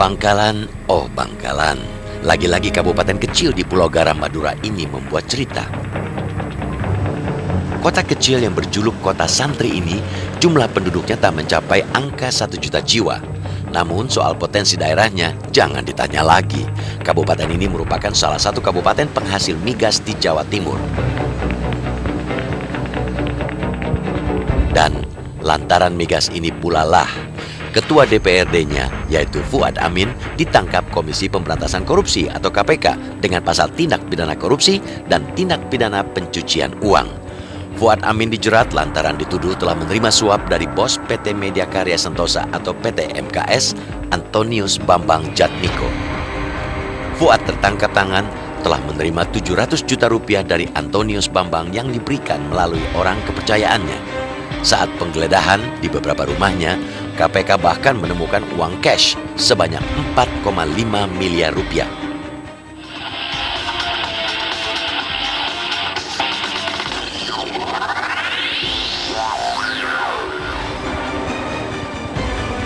Bangkalan, oh Bangkalan. Lagi-lagi kabupaten kecil di Pulau Garam Madura ini membuat cerita. Kota kecil yang berjuluk kota santri ini, jumlah penduduknya tak mencapai angka 1 juta jiwa. Namun soal potensi daerahnya jangan ditanya lagi. Kabupaten ini merupakan salah satu kabupaten penghasil migas di Jawa Timur. Dan lantaran migas ini pula lah Ketua DPRD-nya, yaitu Fuad Amin, ditangkap Komisi Pemberantasan Korupsi atau KPK dengan pasal tindak pidana korupsi dan tindak pidana pencucian uang. Fuad Amin dijerat lantaran dituduh telah menerima suap dari bos PT Media Karya Sentosa atau PT MKS, Antonius Bambang Jatmiko. Fuad tertangkap tangan telah menerima 700 juta rupiah dari Antonius Bambang yang diberikan melalui orang kepercayaannya. Saat penggeledahan di beberapa rumahnya, KPK bahkan menemukan uang cash sebanyak 4,5 miliar rupiah.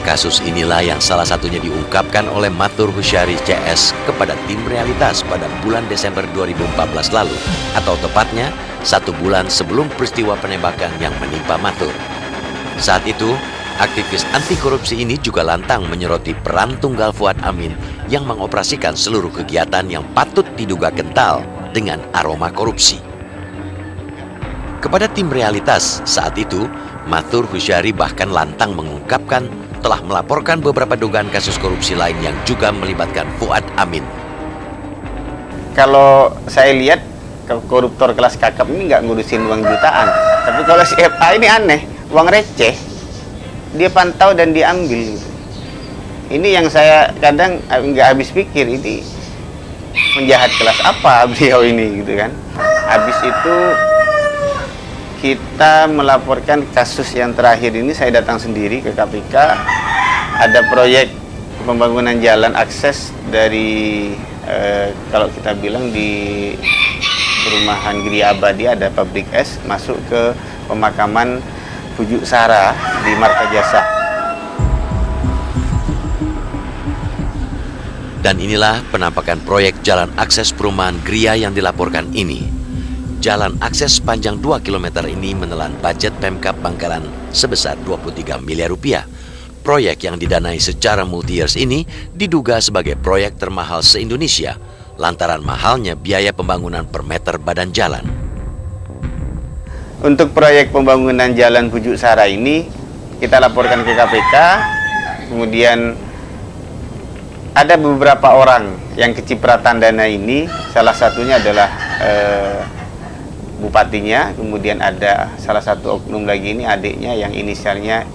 Kasus inilah yang salah satunya diungkapkan oleh Mathur Husyari CS kepada tim Realitas pada bulan Desember 2014 lalu, atau tepatnya 1 bulan sebelum peristiwa penembakan yang menimpa Mathur. Saat itu, aktivis anti korupsi ini juga lantang menyoroti peran tunggal Fuad Amin yang mengoperasikan seluruh kegiatan yang patut diduga kental dengan aroma korupsi. Kepada tim Realitas saat itu, Mathur Husyari bahkan lantang mengungkapkan telah melaporkan beberapa dugaan kasus korupsi lain yang juga melibatkan Fuad Amin. Kalau saya lihat, koruptor kelas kakap ini nggak ngurusin uang jutaan. Tapi kalau si FA ini aneh, uang receh, dia pantau dan diambil. Ini yang saya kadang nggak habis pikir, ini penjahat kelas apa beliau ini gitu kan. Habis itu kita melaporkan kasus yang terakhir ini, saya datang sendiri ke KPK. Ada proyek pembangunan jalan akses dari kalau kita bilang di perumahan Giri Abadi ada pabrik es masuk ke pemakaman Pujuk Sara di Marta Jasa. Dan inilah penampakan proyek jalan akses perumahan Gria yang dilaporkan ini. Jalan akses sepanjang 2 km ini menelan budget Pemkab Bangkalan sebesar 23 miliar rupiah. Proyek yang didanai secara multi-years ini diduga sebagai proyek termahal se-Indonesia lantaran mahalnya biaya pembangunan per meter badan jalan. Untuk proyek pembangunan jalan Pujuk Sara ini, kita laporkan ke KPK, kemudian ada beberapa orang yang kecipratan dana ini, salah satunya adalah bupatinya, kemudian ada salah satu oknum lagi ini adiknya yang inisialnya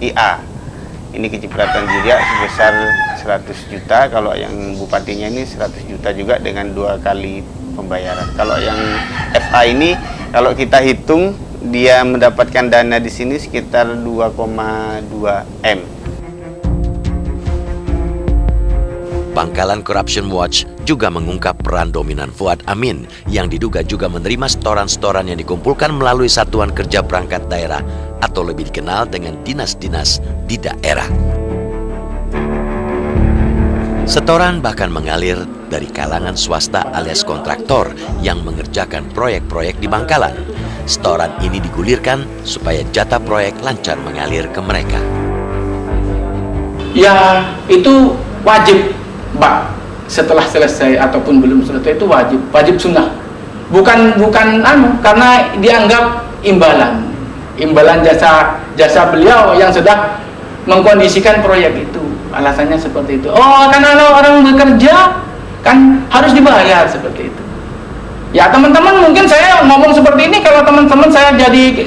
IA. Ini kecipratan juga sebesar 100 juta, kalau yang bupatinya ini 100 juta juga dengan 2 kali pembayaran. Kalau yang FA ini, kalau kita hitung, dia mendapatkan dana di sini sekitar 2,2 M. Bangkalan Corruption Watch juga mengungkap peran dominan Fuad Amin yang diduga juga menerima setoran-setoran yang dikumpulkan melalui Satuan Kerja Perangkat Daerah atau lebih dikenal dengan dinas-dinas di daerah. Setoran bahkan mengalir dari kalangan swasta alias kontraktor yang mengerjakan proyek-proyek di Bangkalan. Setoran ini digulirkan supaya jatah proyek lancar mengalir ke mereka. Ya, itu wajib, Pak. Setelah selesai ataupun belum selesai itu wajib sunnah. Bukan karena dianggap imbalan jasa beliau yang sudah mengkondisikan proyek itu. Alasannya seperti itu. Oh, karena orang bekerja kan harus dibayar seperti itu. Ya, teman-teman, mungkin saya ngomong seperti ini, kalau teman-teman saya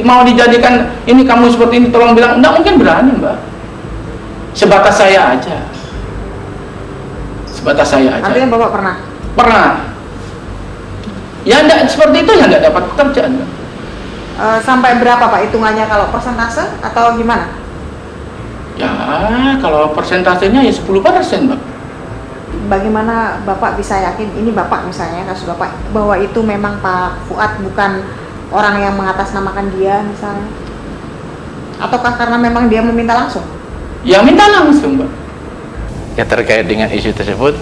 mau dijadikan ini kamu seperti ini, tolong bilang enggak, mungkin berani, Mbak. Sebatas saya aja. Artinya Bapak pernah? Pernah. Ya enggak seperti itu, ya enggak dapat pekerjaan. Sampai berapa Pak hitungannya, kalau persentase atau gimana? Ya, kalau persentasenya ya 10%, Mbak. Bagaimana Bapak bisa yakin, ini Bapak misalnya, kasus Bapak, bahwa itu memang Pak Fuad bukan orang yang mengatasnamakan dia misalnya? Ataukah karena memang dia meminta langsung? Ya minta langsung, Mbak. Ya, terkait dengan isu tersebut,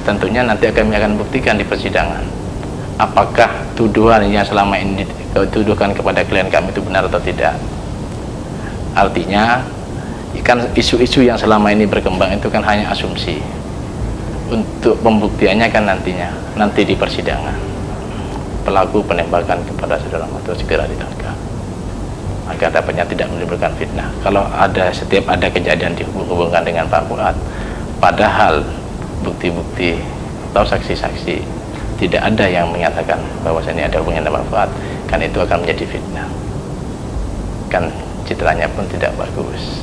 tentunya nanti kami akan buktikan di persidangan apakah tuduhan yang selama ini dituduhkan kepada klien kami itu benar atau tidak. Artinya kan isu-isu yang selama ini berkembang itu kan hanya asumsi. Untuk pembuktiannya kan nanti di persidangan pelaku penembakan kepada saudara Noto segera ditangkap agar dapatnya tidak menimbulkan fitnah. Kalau setiap ada kejadian dihubungkan dengan Pak Fuad, padahal bukti-bukti atau saksi-saksi tidak ada yang menyatakan bahwa ini ada hubungan dengan Pak Fuad, kan itu akan menjadi fitnah, kan citranya pun tidak bagus.